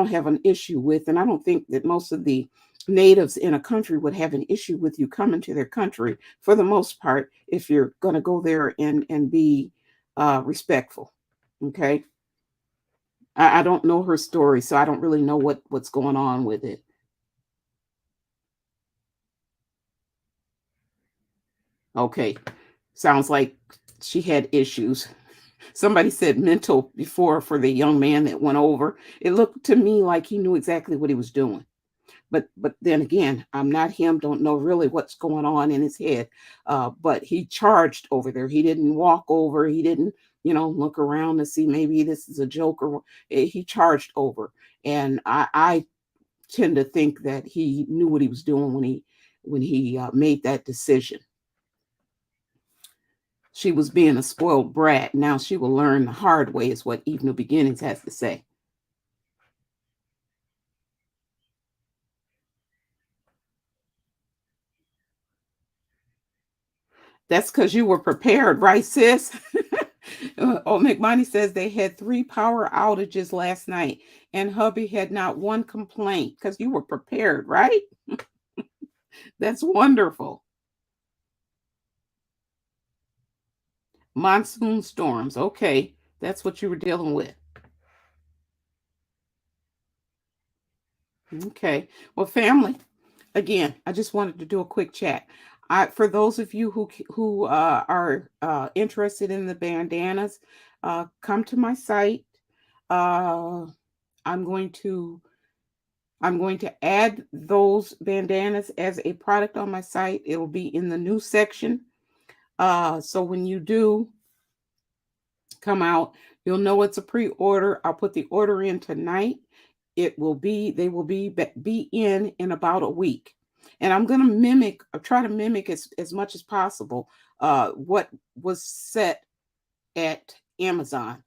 have an issue with. And I don't think that most of the natives in a country would have an issue with you coming to their country, for the most part, if you're going to go there and be respectful. Okay. I don't know her story, so I don't really know what's going on with it. Okay. Sounds like she had issues. Somebody said mental before for the young man that went over. It looked to me like he knew exactly what he was doing. But then again, I'm not him, don't know really what's going on in his head. But he charged over there. He didn't walk over. He didn't, look around to see maybe this is a joke, or he charged over. And I tend to think that he knew what he was doing when he made that decision. She was being a spoiled brat. Now she will learn the hard way, is what Eve New Beginnings has to say. That's because you were prepared, right, sis? Oh, McMoney says they had 3 power outages last night, and hubby had not one complaint because you were prepared, right? That's wonderful. Monsoon storms. Okay, that's what you were dealing with. Okay. Well, family, again, I just wanted to do a quick chat. For those of you who are interested in the bandanas, come to my site. Uh, I'm going to I'm going to add those bandanas as a product on my site. It will be in the new section. So when you do come out, you'll know it's a pre-order. I'll put the order in tonight. They will be in about a week. And I'm going to try to mimic as much as possible what was set at Amazon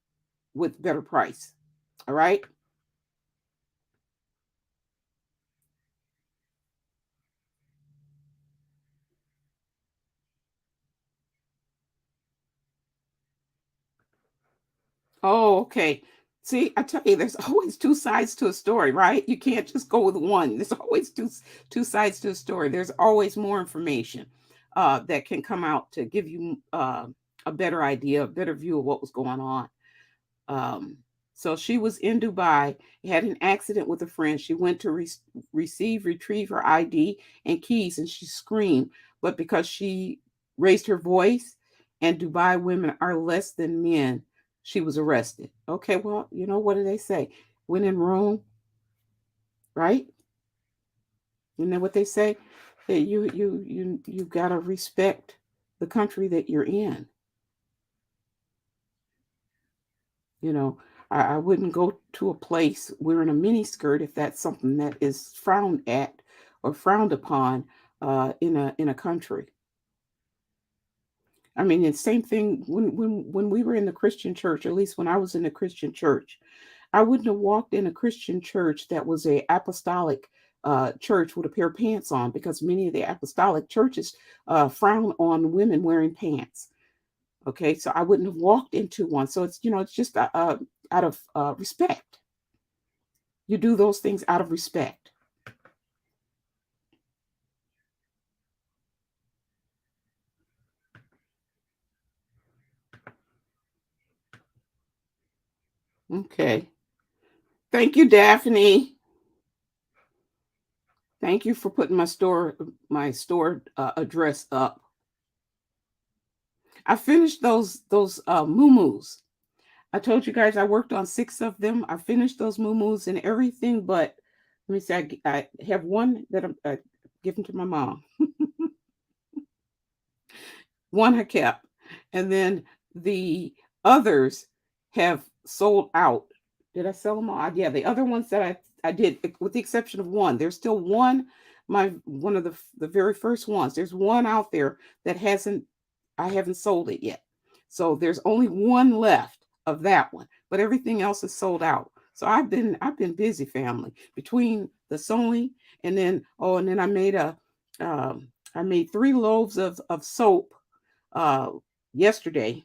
with better price. All right. Oh, okay. See, I tell you, there's always two sides to a story, right? You can't just go with one. There's always two sides to a story. There's always more information that can come out to give you a better idea, a better view of what was going on. Um, so she was in Dubai, had an accident with a friend. She went to retrieve her ID and keys, and she screamed. But because she raised her voice, and Dubai women are less than men, she was arrested. Okay, well, what do they say? When in Rome, right? You know what they say? That you gotta respect the country that you're in. You know, I wouldn't go to a place wearing a mini skirt if that's something that is frowned at or frowned upon in a country. I mean, it's same thing when we were in the Christian church, at least when I was in the Christian church. I wouldn't have walked in a Christian church that was a apostolic church with a pair of pants on, because many of the apostolic churches frown on women wearing pants. Okay, so I wouldn't have walked into one. So it's, it's just out of respect. You do those things out of respect. Okay. Thank you, Daphne. Thank you for putting my store address up. I finished those moo. I told you guys I worked on 6 of them. I finished those moo and everything, but let me see. I have one that I'm giving to my mom. One I kept, and then the others have sold out. Did I sell them all? Yeah, the other ones that I did, with the exception of one. There's still one, one of the very first ones. There's one out there that hasn't I haven't sold it yet. So there's only one left of that one, but everything else is sold out. So I've been busy, family, between the sewing and then I made 3 loaves of soap uh yesterday.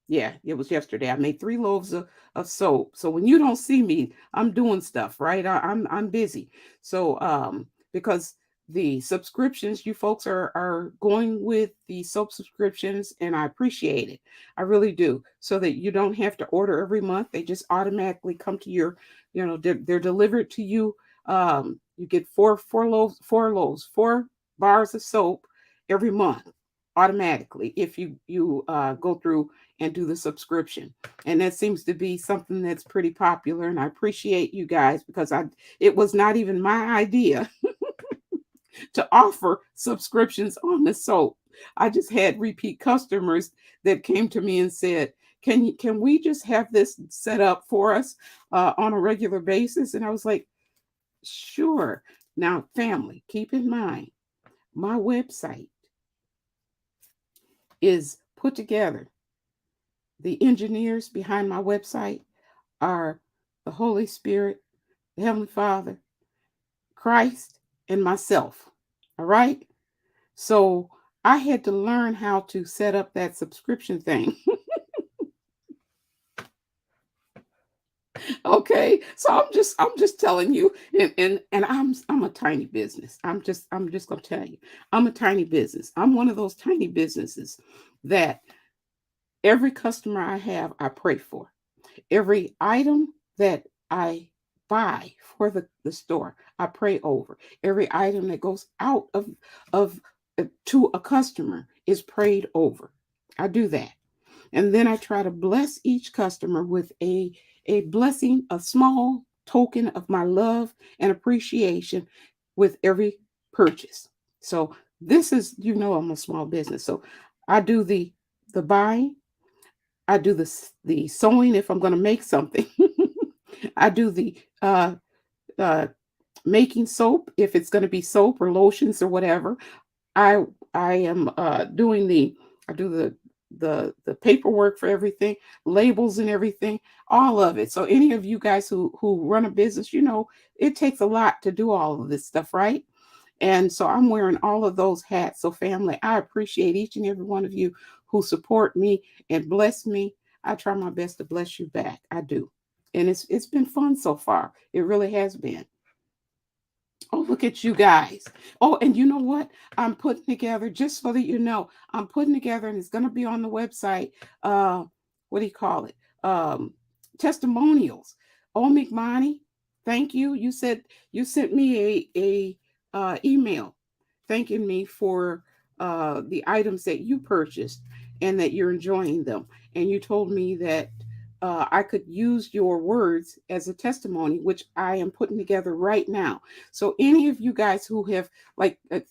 Yeah, it was yesterday. I made 3 loaves of soap. So when you don't see me, I'm doing stuff, right? I'm busy. So because the subscriptions, you folks are going with the soap subscriptions, and I appreciate it. I really do. So that you don't have to order every month. They just automatically come to your, they're delivered to you. You get four loaves, 4 bars of soap every month automatically if you go through and do the subscription. And that seems to be something that's pretty popular, and I appreciate you guys, because I it was not even my idea to offer subscriptions on the soap. I just had repeat customers that came to me and said, can we just have this set up for us on a regular basis? And I was like, sure. Now, family, keep in mind, my website is put together. The engineers behind my website are the Holy Spirit, the Heavenly Father, Christ, and myself. All right. So I had to learn how to set up that subscription thing. Okay. So I'm just telling you, and I'm a tiny business. I'm just gonna tell you, I'm a tiny business. I'm one of those tiny businesses that every customer I have, I pray for. Every item that I buy for the store, I pray over. Every item that goes out of to a customer is prayed over. I do that. And then I try to bless each customer with a blessing, a small token of my love and appreciation with every purchase. So this is, I'm a small business. So I do the buying, I do the sewing if I'm going to make something. I do the uh, making soap if it's going to be soap or lotions or whatever. I I am doing I do the paperwork for everything, labels and everything, all of it. So any of you guys who run a business, it takes a lot to do all of this stuff, right? And so I'm wearing all of those hats. So, family, I appreciate each and every one of you who support me and bless me. I try my best to bless you back. I do. And it's been fun so far. It really has been. Oh, look at you guys. Oh, and you know what? I'm putting together, just so that you know, I'm putting together, and it's going to be on the website. What do you call it? Testimonials. Oh, McMoney, thank you. You sent me a email thanking me for the items that you purchased and that you're enjoying them. And you told me that I could use your words as a testimony, which I am putting together right now. So, any of you guys who have,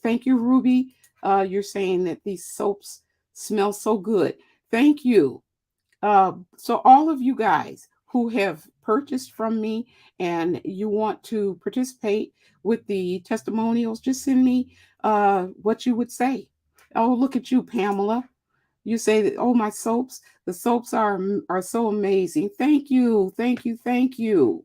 thank you, Ruby. You're saying that these soaps smell so good. Thank you. So, all of you guys who have purchased from me and you want to participate with the testimonials, just send me what you would say. Oh, look at you, Pamela. You say that, oh, my soaps, the soaps are so amazing. Thank you, thank you, thank you.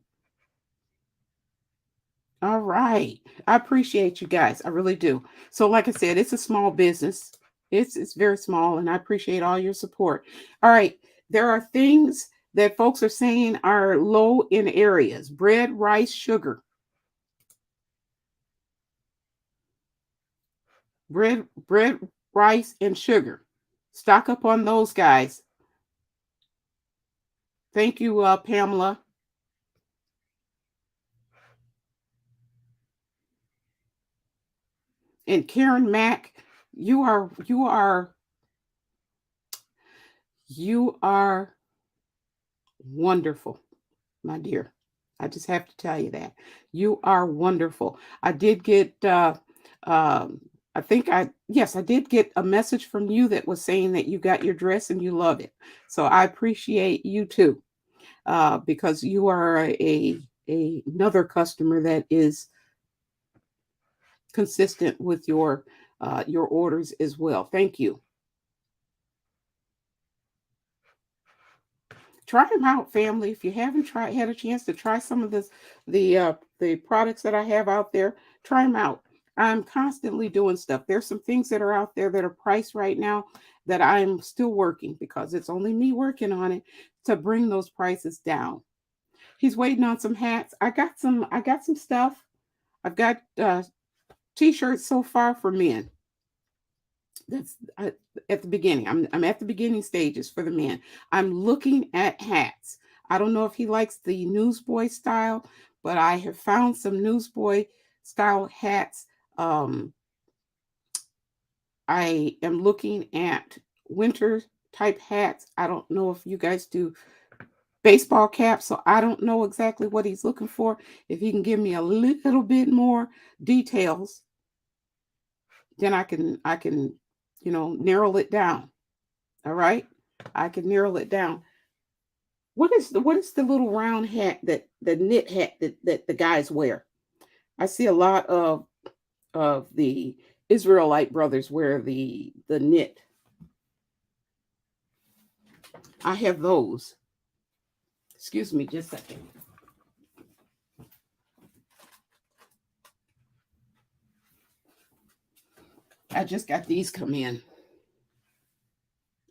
All right. I appreciate you guys. I really do. So, like I said, it's a small business. It's very small, and I appreciate all your support. All right, there are things that folks are saying are low in areas: bread, rice, sugar. Bread, rice, and sugar. Stock up on those, guys. Thank you, Pamela. And Karen Mack, you are wonderful, my dear. I just have to tell you that. You are wonderful. I did get um I think I did get a message from you that was saying that you got your dress and you love it. So I appreciate you too. Because you are another customer that is consistent with your orders as well. Thank you. Try them out, family. If you haven't had a chance to try some of the products that I have out there, try them out. I'm constantly doing stuff. There's some things that are out there that are priced right now that I'm still working, because it's only me working on it, to bring those prices down. He's waiting on some hats. I got some stuff. I've got t-shirts so far for men. That's at the beginning. I'm at the beginning stages for the men. I'm looking at hats. I don't know if he likes the newsboy style, but I have found some newsboy style hats. I am looking at winter type hats. I don't know if you guys do baseball caps, so I don't know exactly what he's looking for. If he can give me a little bit more details, then I can narrow it down. All right, I can narrow it down. What is the little round hat, that the knit hat that the guys wear? I see a lot of the Israelite brothers wear the knit. I have those. Excuse me just a second. I just got these come in.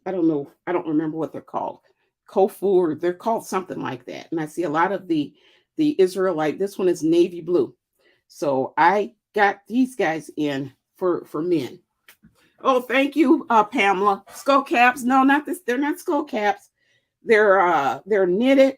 I don't know. I don't remember what they're called. Kofu, or they're called something like that. And I see a lot of the Israelite. This one is navy blue. So I got these guys in for men. Oh, thank you, Pamela. Skull caps? No, not this. They're not skull caps. They're knitted.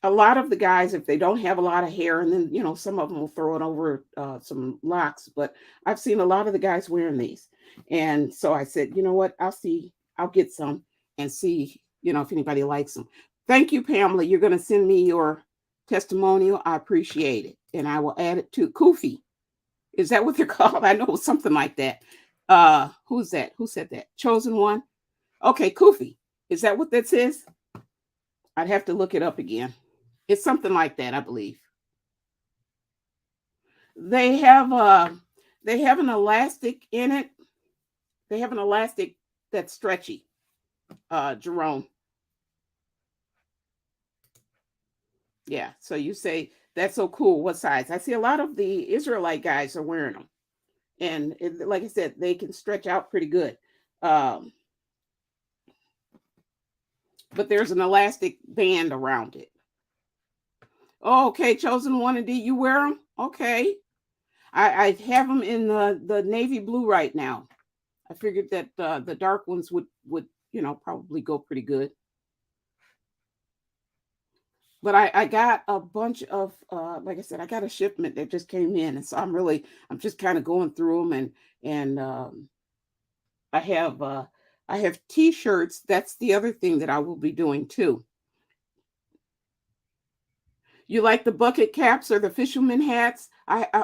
A lot of the guys, if they don't have a lot of hair, and then some of them will throw it over some locks. But I've seen a lot of the guys wearing these, and so I said, you know what? I'll get some and see, if anybody likes them. Thank you, Pamela. You're going to send me your testimonial. I appreciate it, and I will add it to Kofi. Is that what they're called? I know it's something like that. Who's that? Who said that? Chosen one. Okay, Kofi. Is that what that says? I'd have to look it up again. It's something like that, I believe. They have an elastic in it. They have an elastic that's stretchy. Jerome. Yeah. So you say that's so cool. What size? I see a lot of the Israelite guys are wearing them, and like I said, they can stretch out pretty good. Um, but there's an elastic band around it. Oh, okay, chosen one. Indeed, you wear them. Okay, I have them in the navy blue right now. I figured that the dark ones would probably go pretty good. But I got a bunch of like I said, I got a shipment that just came in, and so I'm just kind of going through them, and I have I have t-shirts. That's the other thing that I will be doing too. You like the bucket caps or the fisherman hats?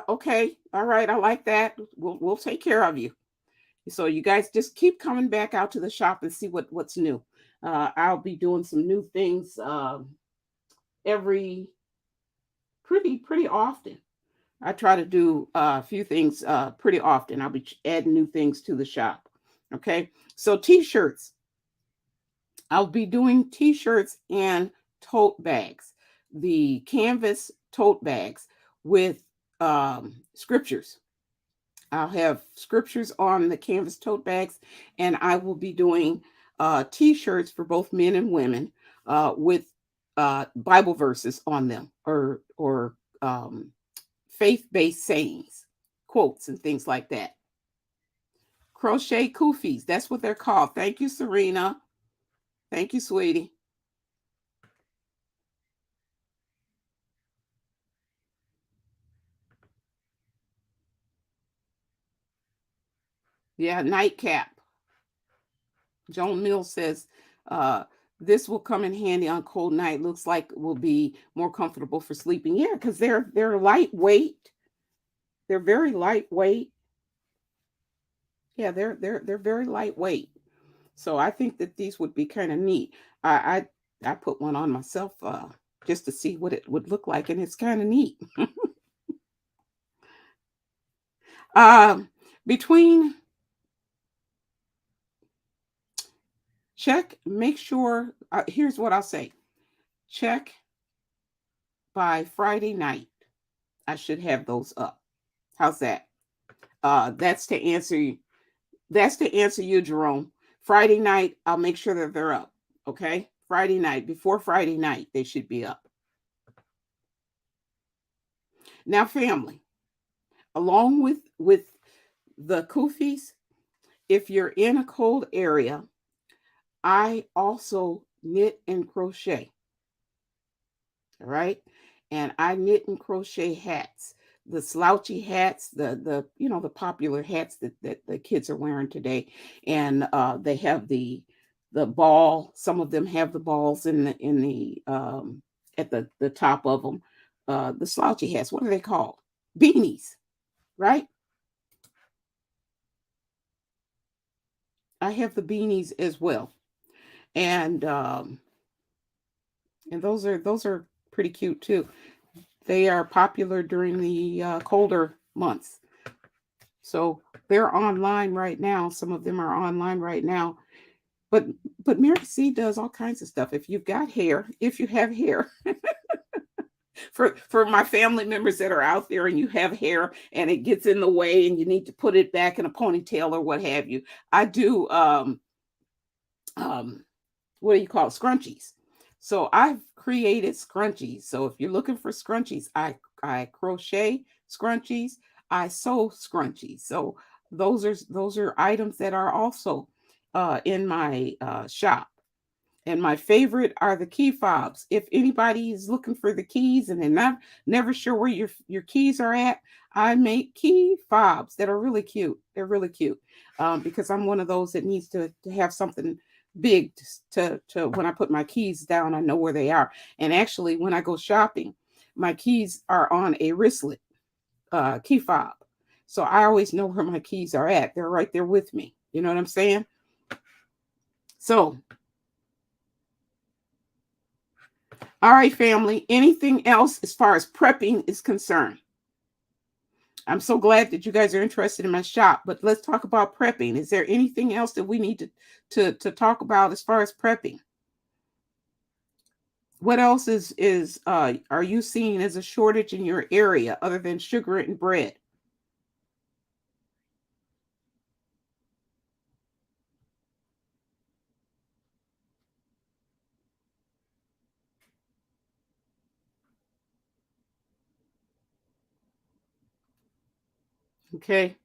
Okay, all right, I like that. We'll take care of you. So you guys just keep coming back out to the shop and see what's new. I'll be doing some new things every pretty often. I try to do a few things pretty often. I'll be adding new things to the shop. Okay, so t-shirts. I'll be doing t-shirts and tote bags. The canvas tote bags with scriptures. I'll have scriptures on the canvas tote bags, and I will be doing t-shirts for both men and women with Bible verses on them, or faith-based sayings, quotes, and things like that. Crochet kufis, that's what they're called. Thank you, Serena. Thank you, sweetie. Yeah, nightcap. Joan Mills says, this will come in handy on cold night. Looks like will be more comfortable for sleeping. Yeah, because they're lightweight. They're very lightweight. Yeah, they're very lightweight. So I think that these would be kind of neat. I put one on myself just to see what it would look like, and it's kind of neat. Between check, make sure. Here's what I'll say: check by Friday night. I should have those up. How's that? That's to answer you. That's to answer you, Jerome. Friday night, I'll make sure that they're up. Okay, Friday night, before Friday night, they should be up. Now, family, along with the kufis, if you're in a cold area, I also knit and crochet. All right, and I knit and crochet hats, the slouchy hats, the the popular hats that the kids are wearing today, and they have the ball. Some of them have the balls in the at the top of them. The slouchy hats. What are they called? Beanies, right? I have the beanies as well, and those are pretty cute too. They are popular during the colder months. So they're online right now. Some of them are online right now. But Mary C does all kinds of stuff. If you've got hair, if you have hair, for my family members that are out there and you have hair and it gets in the way and you need to put it back in a ponytail or what have you, I do um what do you call it? Scrunchies. So I've created scrunchies. So if you're looking for scrunchies, I crochet scrunchies, I sew scrunchies. So those are items that are also in my shop. And my favorite are the key fobs. If anybody is looking for the keys and they're not never sure where your keys are at, I make key fobs that are really cute. They're really cute because I'm one of those that needs to have something big to when I put my keys down, I know where they are. And actually, when I go shopping, my keys are on a wristlet key fob, so I always know where my keys are at. They're right there with me. You know what I'm saying? So all right, family. Anything else as far as prepping is concerned? I'm so glad that you guys are interested in my shop, but let's talk about prepping. Is there anything else that we need to talk about as far as prepping? What else is are you seeing as a shortage in your area other than sugar and bread? Okay.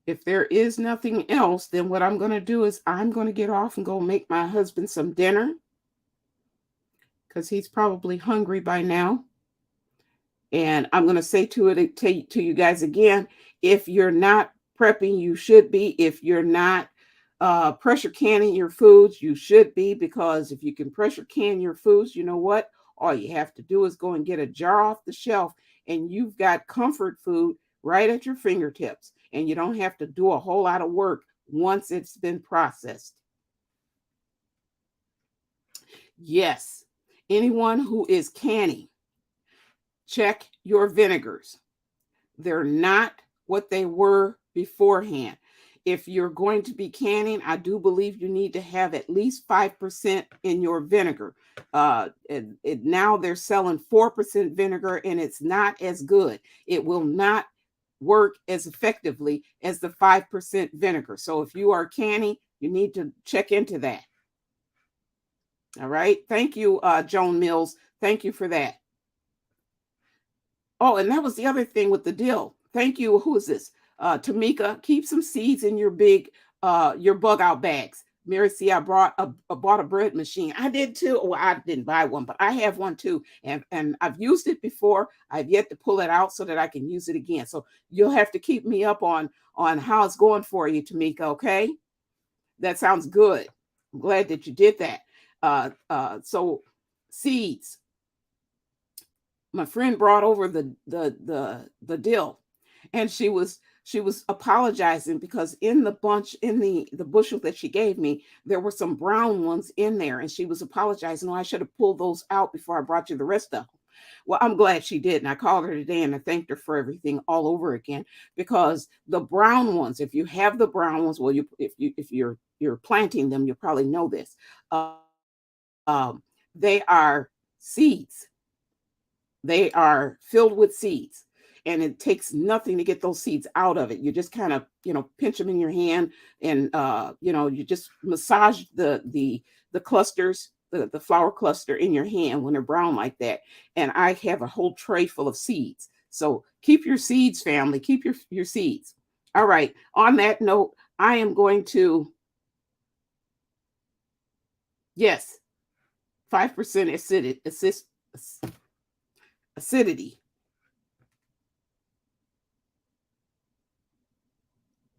If there is nothing else, then what I'm going to do is I'm going to get off and go make my husband some dinner because he's probably hungry by now. And I'm going to say to you guys again, if you're not prepping, you should be. If you're not pressure canning your foods, you should be, because if you can pressure can your foods, you know what? All you have to do is go and get a jar off the shelf and you've got comfort food right at your fingertips. And you don't have to do a whole lot of work once it's been processed. Yes, anyone who is canning, check your vinegars. They're not what they were beforehand. if you're going to be canning, I do believe you need to have at least 5% in your vinegar. Now they're selling 4% vinegar, and it's not as good. It will not work as effectively as the 5% vinegar. So if you are canning, you need to check into that. All right. Thank you, Joan Mills. Thank you for that. Oh, and that was the other thing with the dill. Thank you. Who is this? Tamika, keep some seeds in your your bug out bags. Mary C, I bought a bread machine. I did too. Well, I didn't buy one, but I have one too. And I've used it before. I've yet to pull it out so that I can use it again. So you'll have to keep me up on how it's going for you, Tamika, okay? That sounds good. I'm glad that you did that. So seeds. My friend brought over the dill, and she was apologizing because in the bunch, in the bushel that she gave me, there were some brown ones in there, and she was apologizing. Oh, I should have pulled those out before I brought you the rest of them. Well, I'm glad she did, and I called her today and I thanked her for everything all over again, because the brown ones, if you have the brown ones, well, if you're planting them, you probably know this. They are seeds. They are filled with seeds, and it takes nothing to get those seeds out of it. You just kind of, pinch them in your hand, and you just massage the clusters, the flower cluster in your hand when they're brown like that. And I have a whole tray full of seeds. So keep your seeds, family. Keep your seeds. All right. On that note, I am going to, yes, 5% acidity.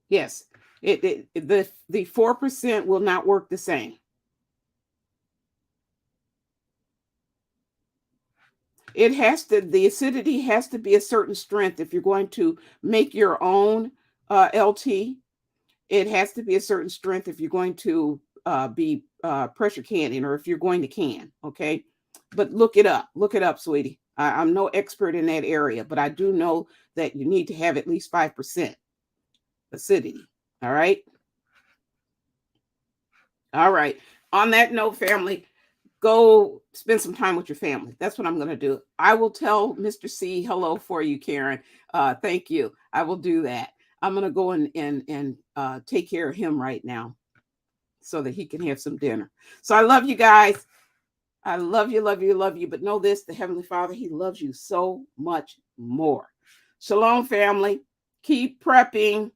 Yes, the 4% will not work the same. The acidity has to be a certain strength if you're going to make your own LT. It has to be a certain strength if you're going to be pressure canning, or if you're going to can. Okay, but look it up, sweetie. I'm no expert in that area, but I do know that you need to have at least 5% acidity. All right. All right. On that note, family, go spend some time with your family. That's what I'm going to do. I will tell Mr. C hello for you, Karen. Thank you. I will do that. I'm going to go and take care of him right now so that he can have some dinner. So I love you guys. I love you, love you, love you. But know this, the Heavenly Father, he loves you so much more. Shalom, family. Keep prepping.